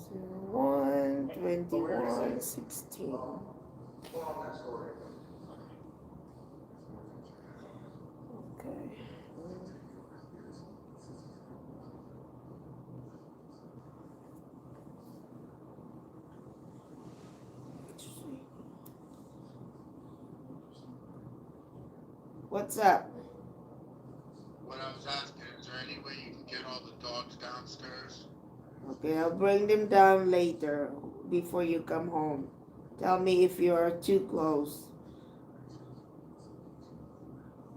1, 21, 16. Okay. What's up? What I was asking, is there any way you can get all the dogs downstairs? Okay, I'll bring them down later before you come home. Tell me if you are too close.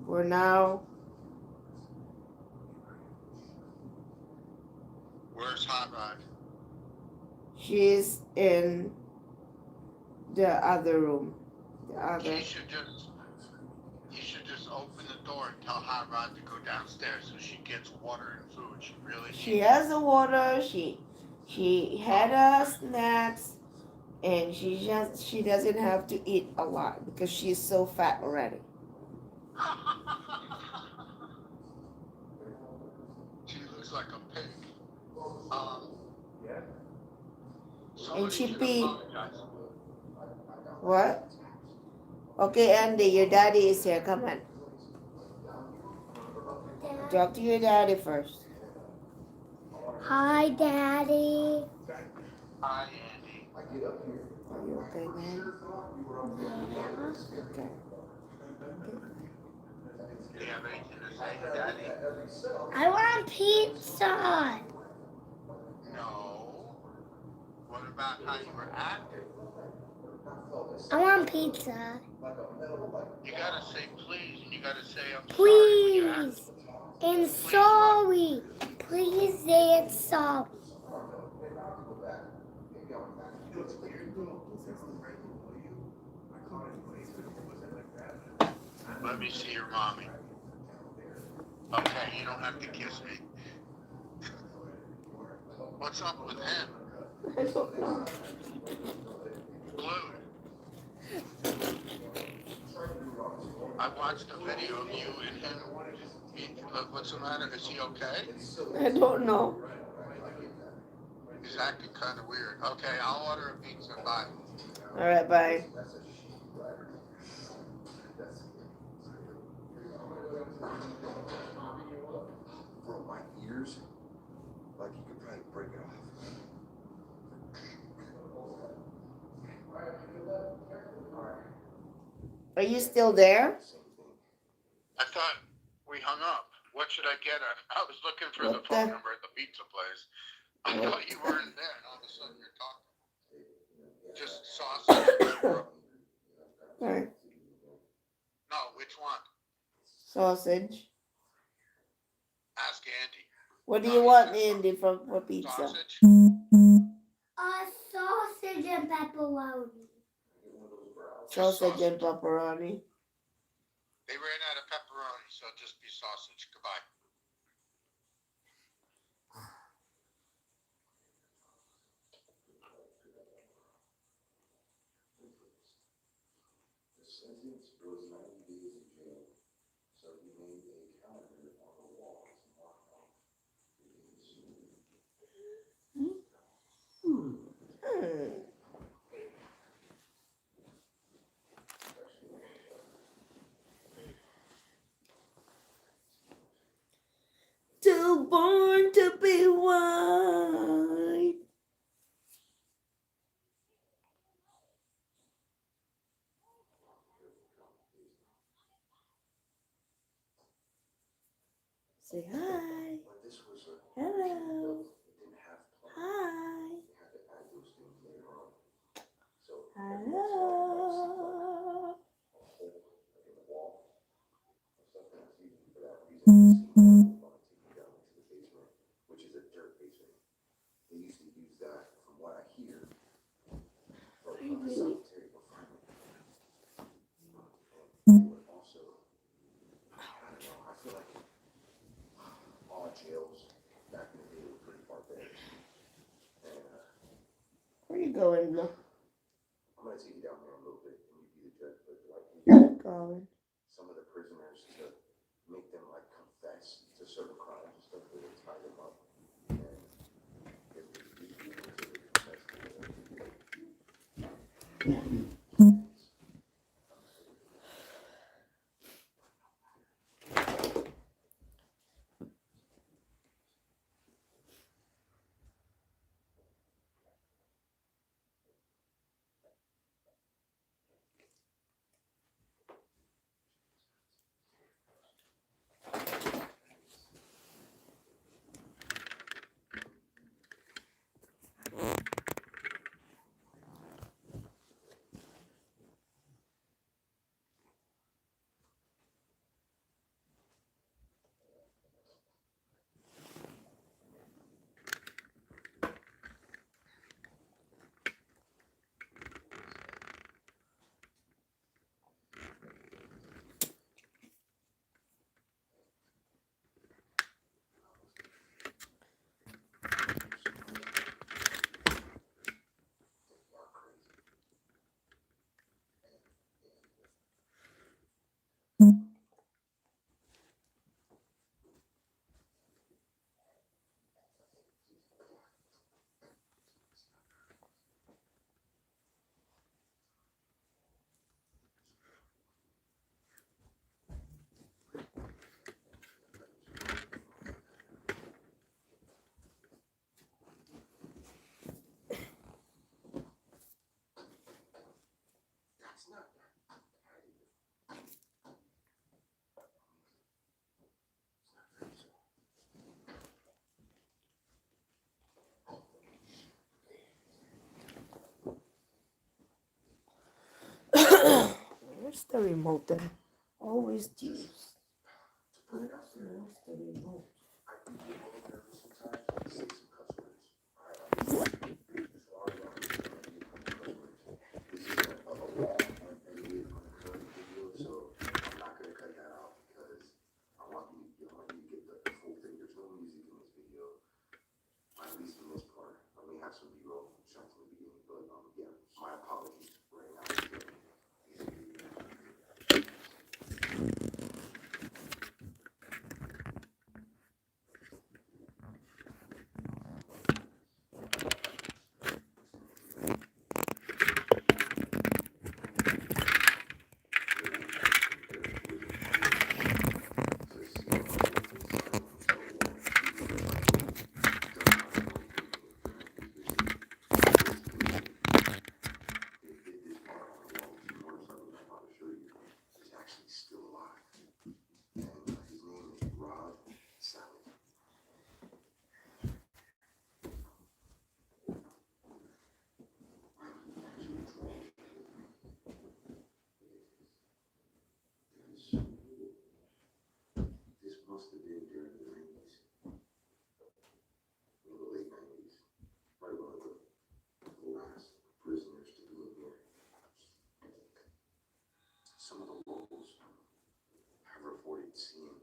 For now, Where's Hot Rod? she's in the other room. The other. You should just open the door and tell Hot Rod to go downstairs so she gets water and food. She really needs She has the water. She had snacks, and she doesn't have to eat a lot because she's so fat already. She looks like a pig. And Somebody she should peed. apologize. What? Okay, Andy, your daddy is here. Come on. Talk to your daddy first. Hi, Daddy. Hi, Andy. Are you okay, man? Yeah. Okay. Do you have anything to say to Daddy? I want pizza. No. What about how you were acting? I want pizza. You gotta say please, and you gotta say I'm sorry when you act. Please. And sorry. Please say it's sorry. Let me see your mommy. Okay, you don't have to kiss me. What's up with him? I don't know. Glued. I watched a video of you and him. What's the matter? Is he okay? I don't know. He's acting kind of weird. Okay, I'll order a pizza. Bye. All right, bye. Bro, my ears, like you could probably break it off. Are you still there? I thought we hung up. What should I get? I was looking for What the phone the- number at the pizza place. I thought you weren't there, and all of a sudden you're talking. Just sausage and pepperoni. All right. No, which one? Sausage. Ask Andy. What do you want, Andy, for pizza? Sausage? A sausage and pepperoni. Sausage and pepperoni. They ran out of pepperoni, so just be sausage. Goodbye. The sentence was 90 days in jail, so he made a calendar on the wall to mark off the days. Too born to be white. Say hi. But this was a Hello. it didn't have plumbing. Hi. They had to add those things later on. So Hello. a hole like in the wall of stuff that's used for that reason. The scene want to take you down into the basement, which is a dirt basement. They used to use that, from what I hear, for solitary confinement. And they would also, I don't know, I feel like all jails back in the day were pretty barbaric. And Where you going, Blue? I'm gonna take you down there a little bit, and you be the judge, but like Keep going. some of the prisoners to make That's not. Where's the remote then? Always use. Where's the remote? At least in this part, I may have some B-roll shots in the beginning, but yeah, my apologies right now. He's actually still alive, and his name is Rob Salad. This must have been during the 90s, in the late 90s, probably one of the last prisoners to live here. Some of the locals have reported seeing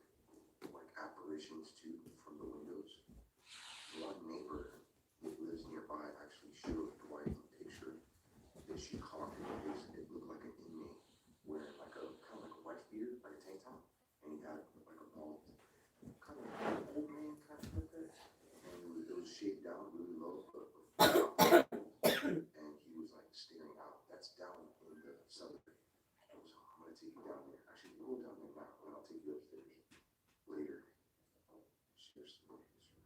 like apparitions too from the windows. One neighbor that lives nearby actually showed Dwight a picture that she caught. It looked like an inmate wearing like a kind of like a wife beater, like a tank top, and he had like a bald, kind of like an old man kind of like that, and it was shaved down really low, and he was like staring out. That's down in the cellar. I was, I'm gonna take you down there. Actually, we'll go down there now, and I'll take you upstairs later. Share some more history.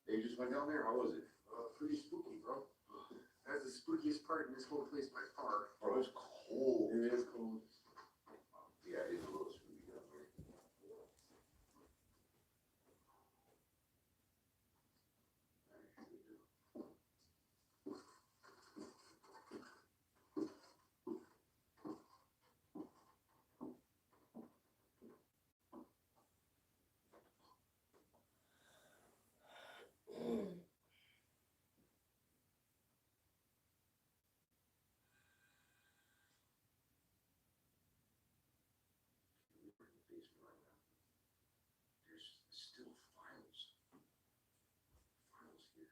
Hey, you just went down there? How was it? Pretty spooky, bro. That's the spookiest part in this whole place by far. Bro, it's cold. It is cold. Yeah, it is a little spooky down there. There's still files. Files here.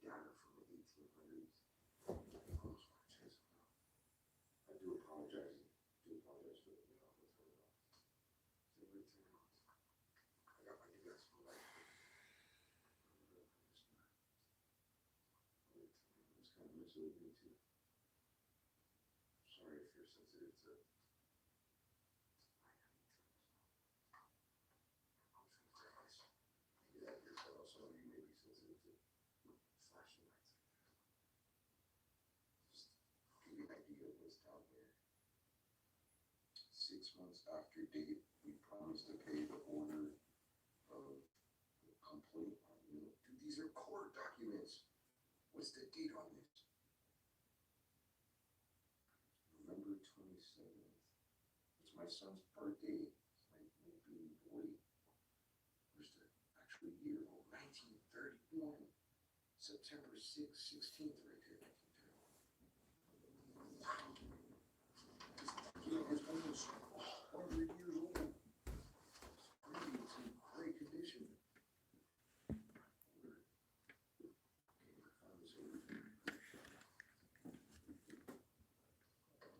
data from the 1800s. Almost my chest. I do apologize. For the what's going on. I got my new guys from life. It's kind of messing with me too. Sorry if you're sensitive to. Maybe that your fellow, some of you may be sensitive to flashing lights. Just give you an idea of what's down here. 6 months after date, we promised to pay the owner of the complaint on you. Dude, these are court documents. What's the date on this? November 27th. It's my son's birthday. It's my baby boy. Where's the actual year? Oh, 1931. September 6th, 16th, right there. 1930. Wow. This document is almost 100 years old. It's in great condition.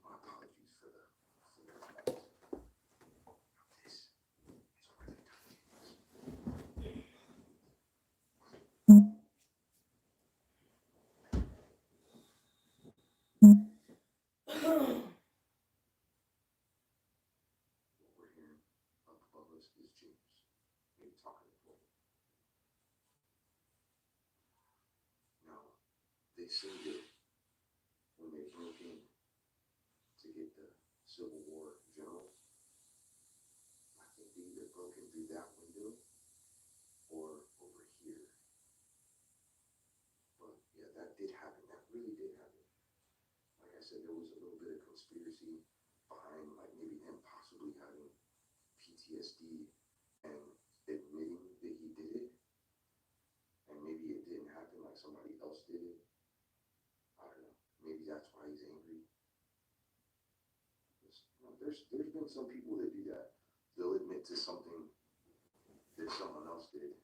My apologies for the this is where the document is. What we're hearing up above us is James. Maybe talking to Paul. Now, they say that when they broke in to get the Civil War general, I think they either broke in through that window or over here. But yeah, that did happen. That really did happen. Like I said, there was a little bit of conspiracy behind, like maybe him possibly having PTSD and admitting that he did it, and maybe it didn't happen like somebody else did it. I don't know. Maybe that's why he's angry. There's been some people that do that. They'll admit to something that someone else did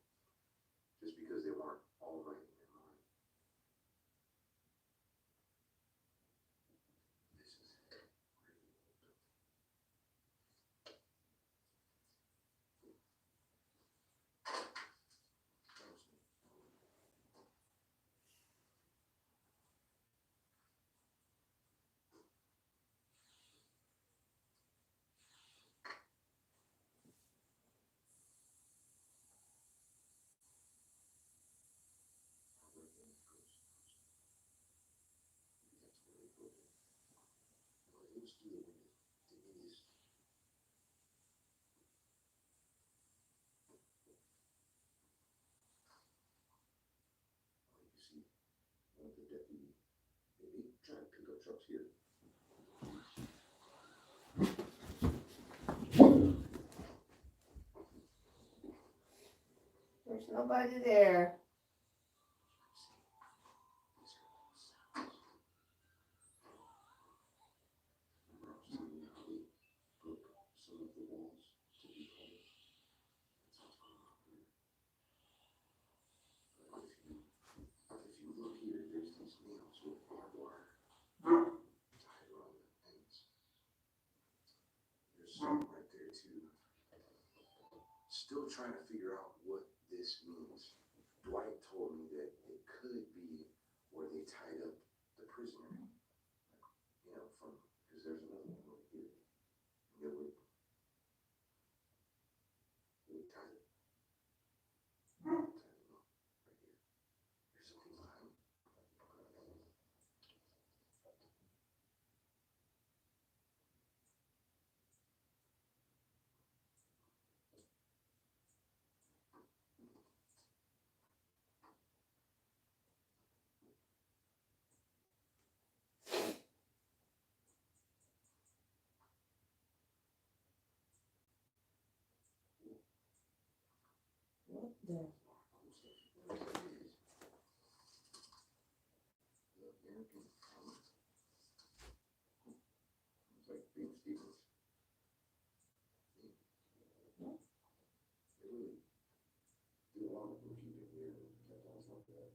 just because they weren't all right in their mind. This is really old. The deputy, maybe try to pick up trucks here. There's nobody there. Some of the walls to be polished. That's what's going on here. But if you look here, there's these nails with barbed wire tied around the ends. There's some right there too. Still trying to figure out what this means. Dwight told me that it could be where they tied up the prisoner. You know, from because there's another one over here. And they would tie it. Tie them up right here. There's something behind. What the? It's like Big Stevens. They really do a lot of bookkeeping here. Kept on top of that.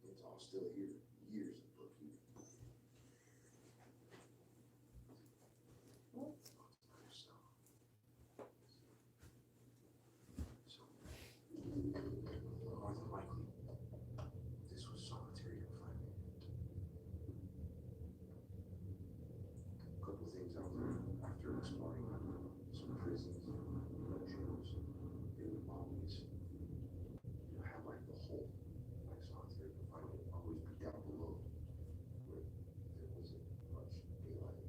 Yeah. it's all still here. Years of bookkeeping. So, more than likely, this was solitary confinement. A couple things out there after exploring some prisons and jails, they would always have like the hole, like solitary confinement would always be down below where there wasn't much daylight.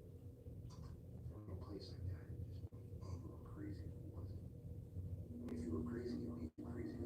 In a place like that, it just made you crazy if it wasn't. If you were crazy, it made you crazy.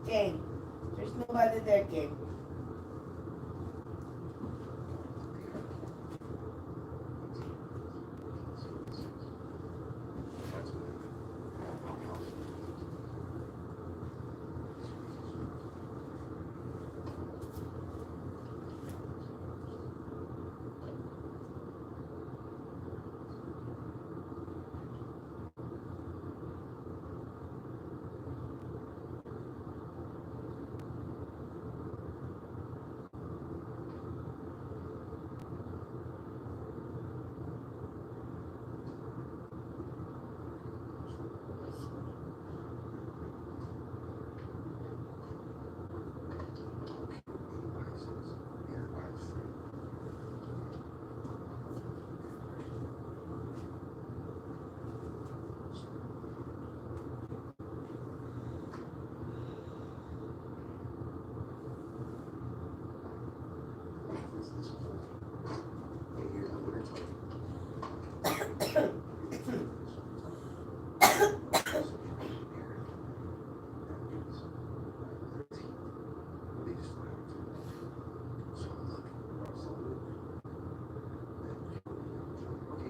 Gang. There's nobody there, gang.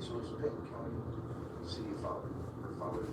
So it's Benton County, city of Fowler, or Fowler.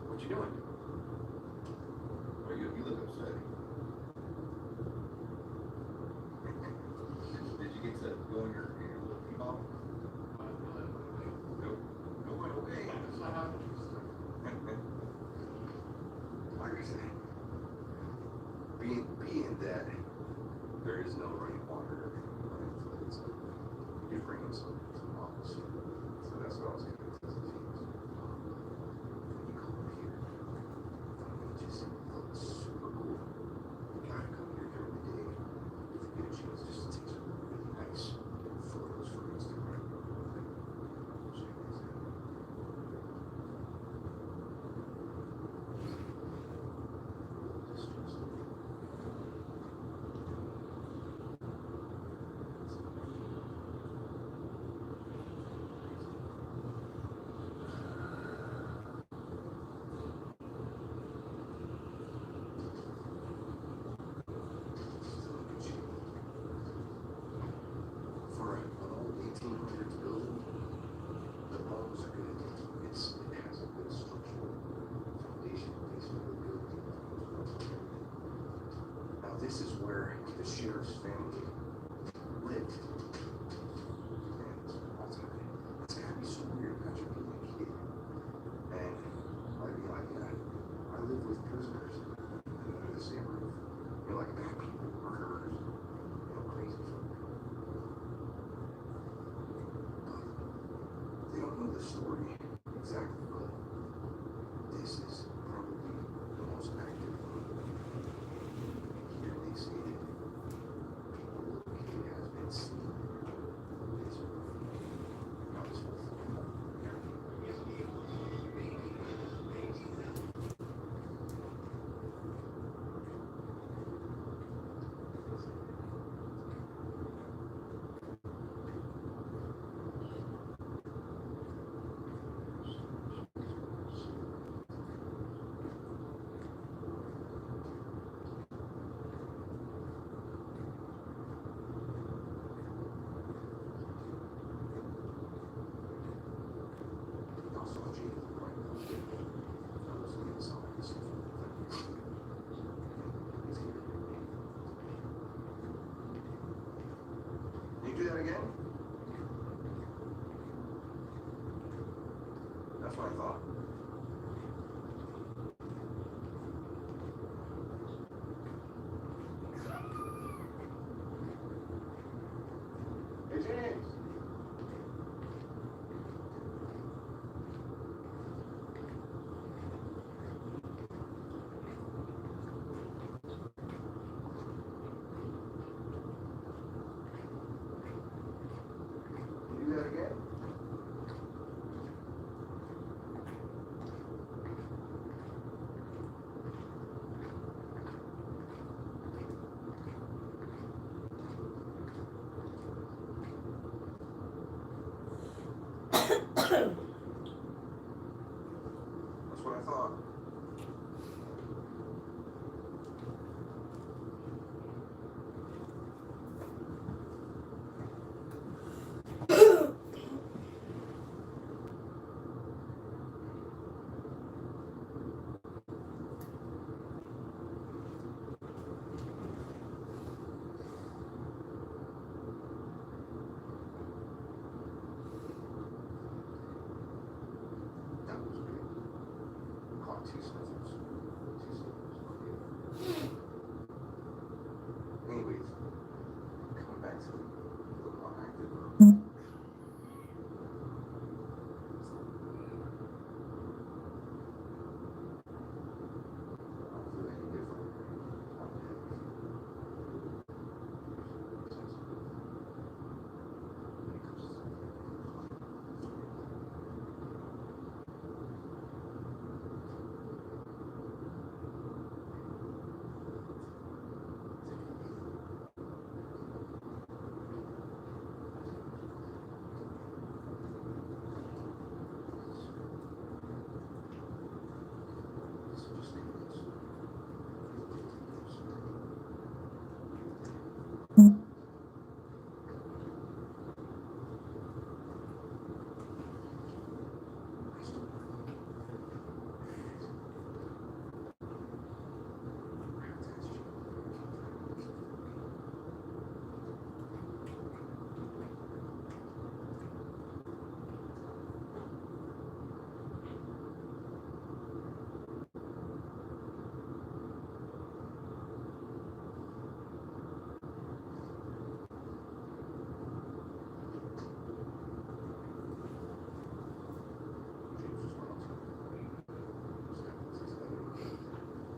What you doing? Are you look upset? Did you get to go in your little pee-ball? Nope. No one okay. Like I said, being that there is no running water, it's you're bringing some problems. So that's what I was going to tell you. When you come here, the sheriff's family lived. And ultimately, it's gotta be so weird imagine being a kid. And I'd be like, yeah, I live with prisoners under the same roof. You know, like bad people, murderers, crazy folk. But they don't know the story exactly, but this is probably the most active one. Here they say that a little kid has been seen in this roof. Now this whole thing. Also, Jane, right now, I was looking at some of this stuff. He's here. Can you do that again? That's what I thought. Hey, James. Can you do that again? That's what I thought. That was great. Caught two sniffles. Two sniffles. Okay. Anyways, coming back to the more active room. I don't feel any different. I'm dead. When it comes to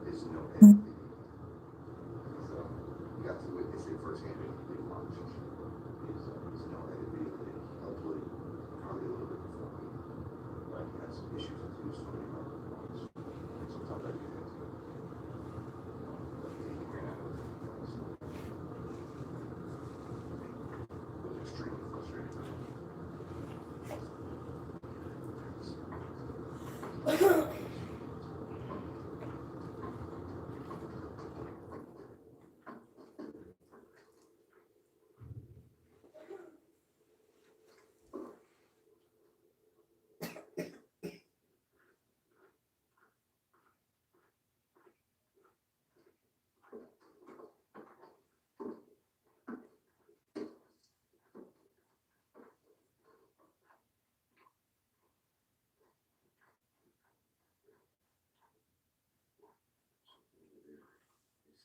There's no editing. So you got to witness it firsthand and you didn't watch. There's no edit video that he uploaded probably a little bit before me. But he had some issues with his story about the phones. Sometimes I do that too. But he ran out of phones. It was extremely frustrating.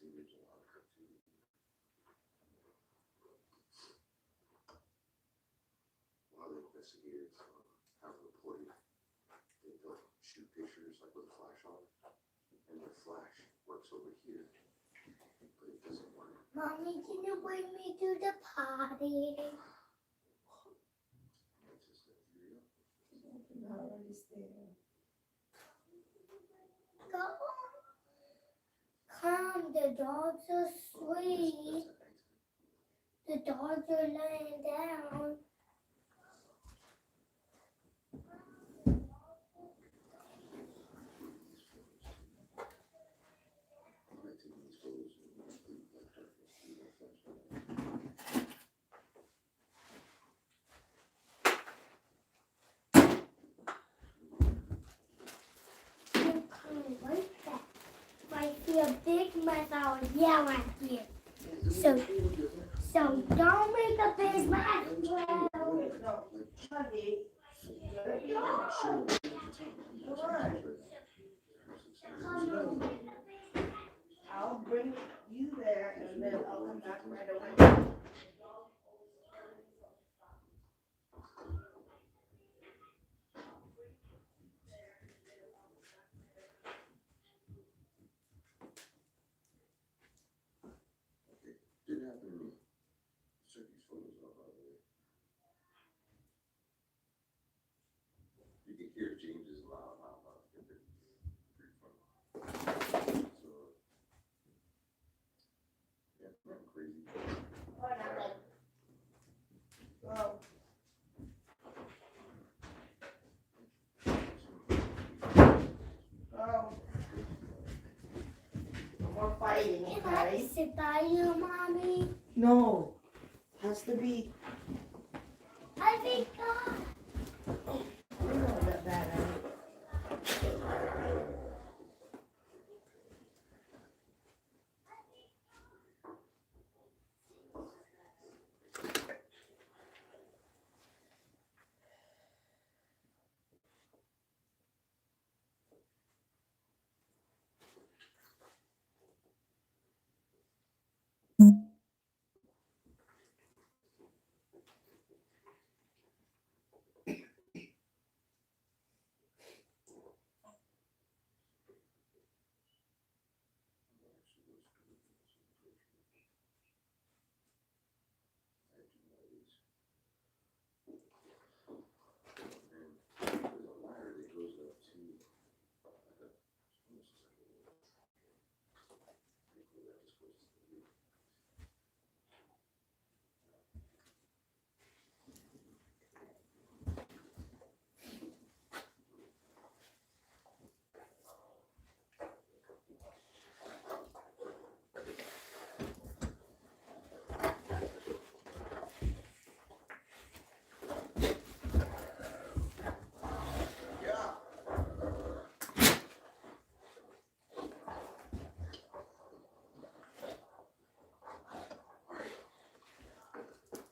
cleavage and a lot of captivity. A lot of the investigators have reported that they'll shoot pictures like with a flash on, and their flash works over here, but it doesn't work. Mommy, can you bring me to the party? That's just a theory. Go. Come, the dogs are asleep. The dogs are laying down. I like taking these photos and leave that darkness through that flashlight. I'm coming right back. If I see a big mess, I'll yell at you. So don't make a big mess. No, honey. I'll bring you there and then I'll come back right away. Didn't happen to me. Check these photos out, by the way. You can hear James's loud. Pretty funny. So, yeah, I'm crazy. Oh, oh. We're fighting, Can I okay? sit by you, Mommy? No. Has to be. I think You know that, right? There's a ladder that goes up to like a, almost like a little, pretty cool that was supposed to be. Yeah.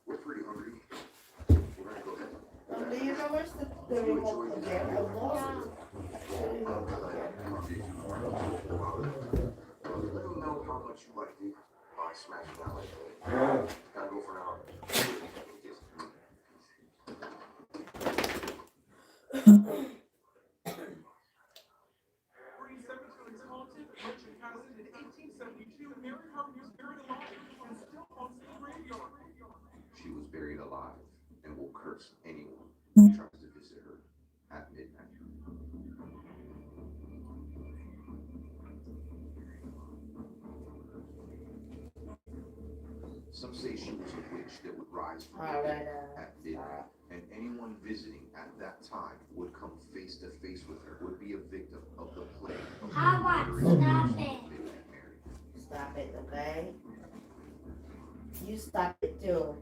We're pretty hungry. We're gonna go ahead. Do you know where's the remote again? The remote? The remote again. Let them know how much you liked it by smashing that like that. Gotta go for now. She was buried alive and will curse anyone who tries to visit her at midnight. Some say she was a witch that would rise from the dead at midnight, and anyone visiting at that time would come face to face with her, would be a victim of the plague of How about stop it? Midnight Mary. Stop it, okay? You stop it too.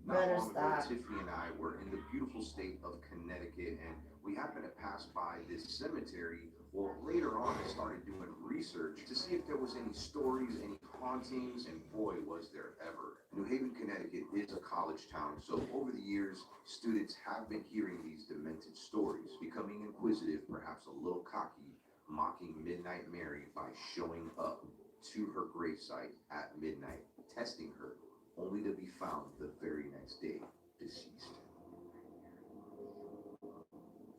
Not Better long ago, stop. Tiffany and I were in the beautiful state of Connecticut, and we happened to pass by this cemetery. Well, later on, I started doing research to see if there was any stories, any hauntings, and boy, was there ever. New Haven, Connecticut is a college town, so over the years, students have been hearing these demented stories, becoming inquisitive, perhaps a little cocky, mocking Midnight Mary by showing up to her gravesite at midnight, testing her, only to be found the very next day deceased.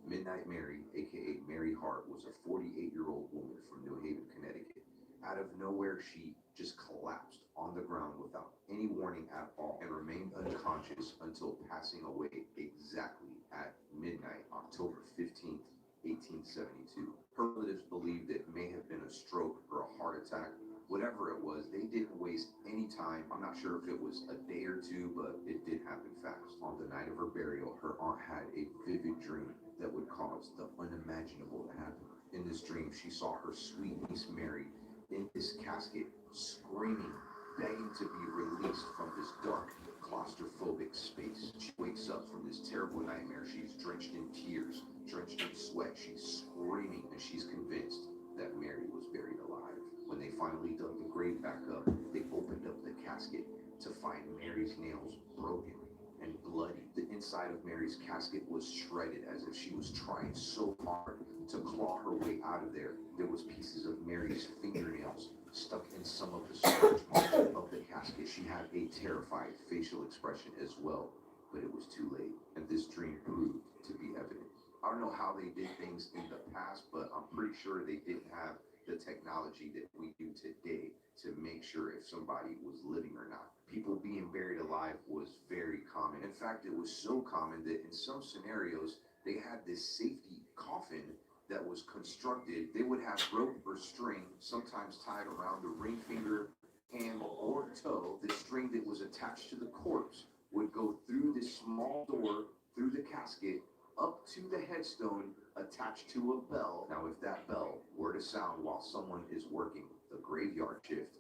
Midnight Mary, aka Mary Hart, was a 48-year-old woman from New Haven, Connecticut. Out of nowhere, she just collapsed on the ground without any warning at all and remained unconscious until passing away exactly at midnight, October 15th, 1872. Her relatives believed it may have been a stroke or a heart attack. Whatever it was, they didn't waste any time. I'm not sure if it was a day or two, but it did happen fast. On the night of her burial, her aunt had a vivid dream that would cause the unimaginable to happen. In this dream, she saw her sweet niece Mary in this casket, screaming, begging to be released from this dark, claustrophobic space. She wakes up from this terrible nightmare. She's drenched in tears, drenched in sweat. She's screaming, and she's convinced that Mary was buried alive. When they finally dug the grave back up, they opened up the casket to find Mary's nails broken and bloody. The inside of Mary's casket was shredded as if she was trying so hard to claw her way out of there. There was pieces of Mary's fingernails stuck in some of the scratch marks of the casket. She had a terrified facial expression as well, but it was too late, and this dream proved to be evidence. I don't know how they did things in the past, but I'm pretty sure they didn't have the technology that we do today to make sure if somebody was living or not. People being buried alive was very common. In fact, it was so common that in some scenarios, they had this safety coffin that was constructed. They would have rope or string, sometimes tied around the ring finger, hand, or toe. The string that was attached to the corpse would go through this small door, through the casket, up to the headstone, attached to a bell. Now, if that bell were to sound while someone is working the graveyard shift,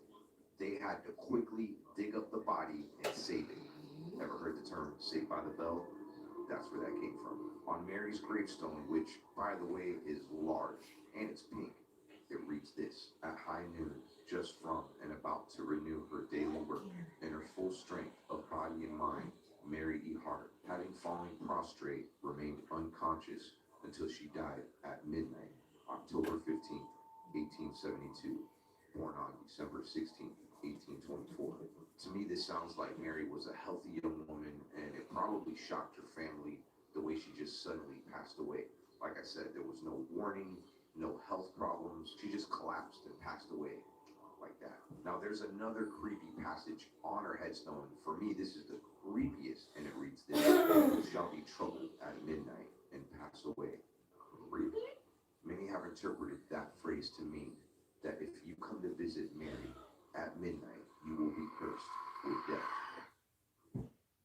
they had to quickly dig up the body and save it. Ever heard the term "saved by the bell"? That's where that came from. On Mary's gravestone, which, by the way, is large and it's pink, it reads this: at high noon, just from and about to renew her daily work in her full strength of body and mind, Mary E. Hart, having fallen prostrate, remained unconscious until she died at midnight, October 15th, 1872, born on December 16th, 1824. To me, this sounds like Mary was a healthy young woman, and it probably shocked her family the way she just suddenly passed away. Like I said, there was no warning, no health problems. She just collapsed and passed away like that. Now, there's another creepy passage on her headstone. For me, this is the creepiest, and it reads this: "You shall be troubled at midnight and pass away." Creepy. Many have interpreted that phrase to mean that if you come to visit Mary at midnight, you will be cursed with death.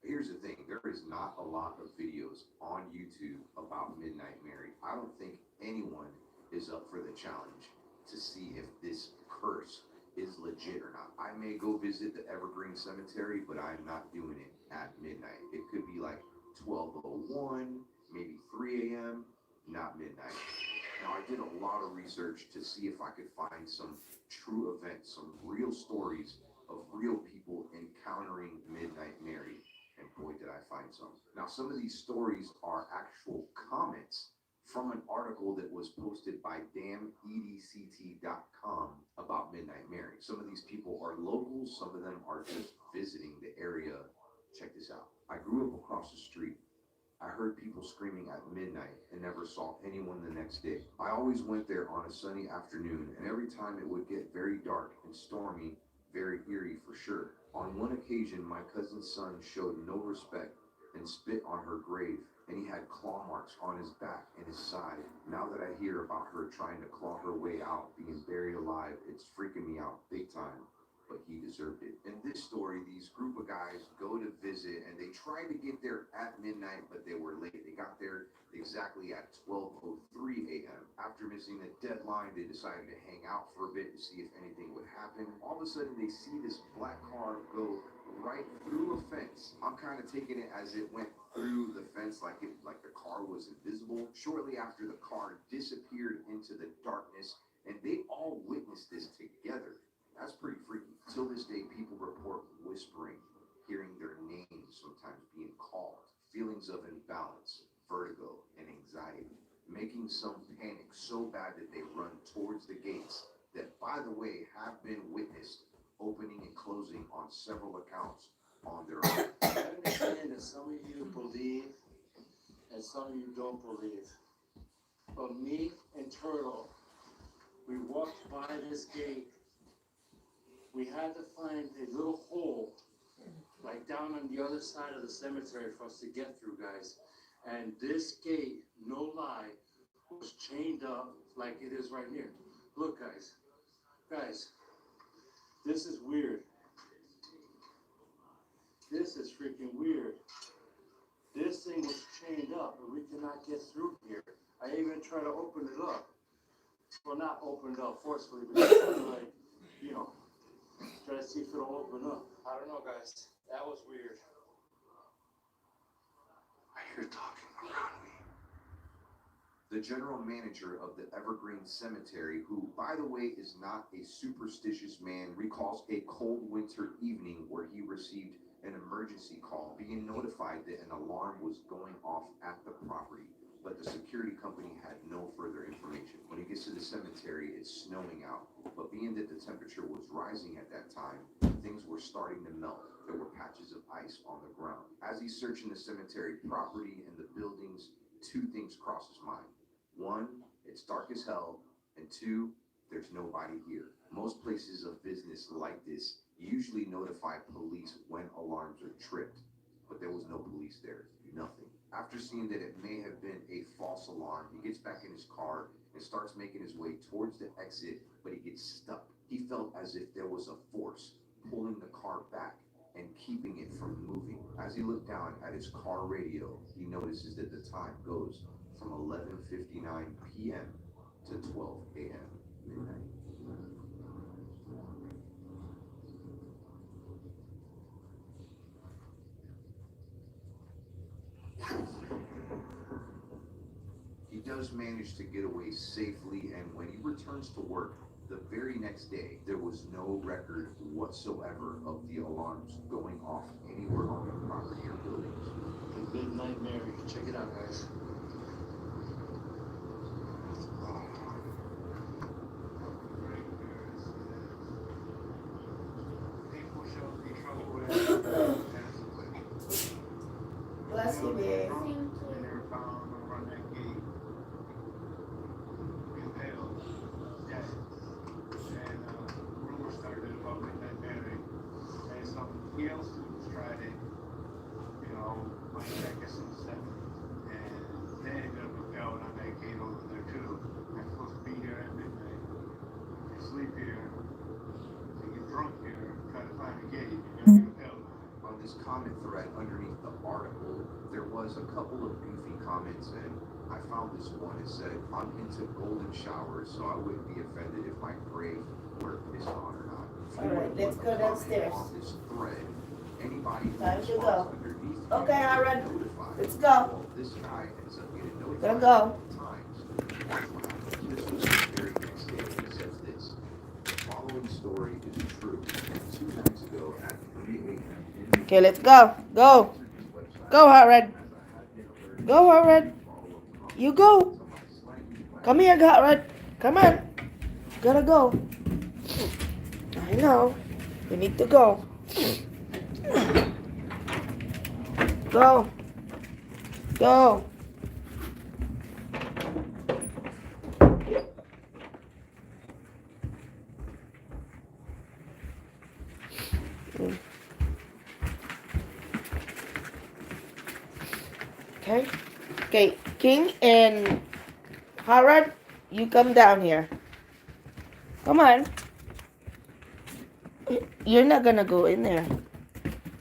Here's the thing, there is not a lot of videos on YouTube about Midnight Mary. I don't think anyone is up for the challenge to see if this curse is legit or not. I may go visit the Evergreen Cemetery, but I'm not doing it at midnight. It could be like 12:01, maybe 3 a.m., not midnight. Now, I did a lot of research to see if I could find some true events, some real stories of real people encountering Midnight Mary, and boy, did I find some. Now, some of these stories are actual comments from an article that was posted by damnedct.com about Midnight Mary. Some of these people are locals, some of them are just visiting the area. Check this out. I grew up across the street. I heard people screaming at midnight and never saw anyone the next day. I always went there on a sunny afternoon, and every time it would get very dark and stormy, very eerie for sure. On one occasion, my cousin's son showed no respect and spit on her grave, and he had claw marks on his back and his side. Now that I hear about her trying to claw her way out, being buried alive, it's freaking me out big time. But he deserved it. In this story, these group of guys go to visit, and they tried to get there at midnight, but they were late. They got there exactly at 12:03 a.m. After missing the deadline, they decided to hang out for a bit to see if anything would happen. All of a sudden, they see this black car go right through a fence. I'm kind of taking it as it went through the fence like the car was invisible. Shortly after, the car disappeared into the darkness, and they all witnessed this together. That's pretty freaky. Till this day, people report whispering, hearing their names sometimes being called, feelings of imbalance, vertigo, and anxiety, making some panic so bad that they run towards the gates that, by the way, have been witnessed opening and closing on several accounts on their own. I understand that some of you believe and some of you don't believe. But me and Turtle, we walked by this gate. We had to find a little hole, like down on the other side of the cemetery for us to get through, guys. And this gate, no lie, was chained up like it is right here. Look, guys. Guys, this is weird. This is freaking weird. This thing was chained up and we cannot get through here. I even tried to open it up. Well, not open it up forcefully, but just kind of like, you know, try to see if it'll open up. I don't know, guys. That was weird. I hear talking around me. The general manager of the Evergreen Cemetery, who, by the way, is not a superstitious man, recalls a cold winter evening where he received an emergency call, being notified that an alarm was going off at the property, but the security company had no further information. When he gets to the cemetery, it's snowing out, but being that the temperature was rising at that time, things were starting to melt. There were patches of ice on the ground. As he's searching the cemetery property and the buildings, two things cross his mind. One, it's dark as hell, and two, there's nobody here. Most places of business like this usually notify police when alarms are tripped, but there was no police there, nothing. After seeing that it may have been a false alarm, he gets back in his car and starts making his way towards the exit, but he gets stuck. He felt as if there was a force pulling the car back and keeping it from moving. As he looked down at his car radio, he notices that the time goes from 11:59 p.m. to 12 a.m. midnight. He does manage to get away safely, and when he returns to work the very next day, there was no record whatsoever of the alarms going off anywhere on the property or buildings. The big nightmare. Check it out, guys. People shouldn't be trouble with Bless you, babe. Thank you. and they're found around that gate. Impaled, dead. And rumors started about Midnight Mary. And some Yale students tried it, you know, my second semester. And they ended up impaled on that gate over there too. I'm supposed to be here at midnight. You sleep here, you get drunk here, try to find the gate, and you're impaled. On this comment thread underneath the article, there was a couple of goofy comments, and I found this one. It said, "I'm into golden showers, so I wouldn't be offended if my grave were pissed on or not." If you All right, would let's leave go a comment downstairs. On this thread, anybody who Time to responds go. underneath you Okay, will Aaron, get notified. let's go. Well, this guy ends up getting notified Gotta go. times. That's what happened. This was the very next day. He says this. The following story is true. 2 nights ago at 3 a.m. Okay, let's go. Go. Go, Harrod. Go, Harrod. You go. Come here, Harrod. Come on. Gotta go. I know. We need to go. Go. Go. Okay. Okay, King and Harrod, you come down here. Come on. You're not gonna go in there.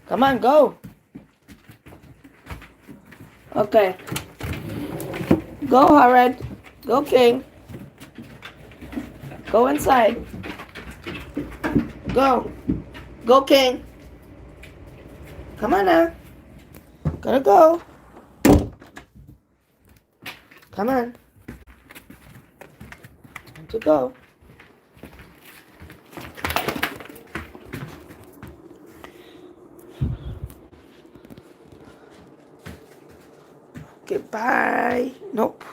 Come on, go. Okay. Go, Harrod. Go, King. Go inside. Go. Go, King. Come on now. Gotta go. Come on. Time to go. Goodbye. Nope.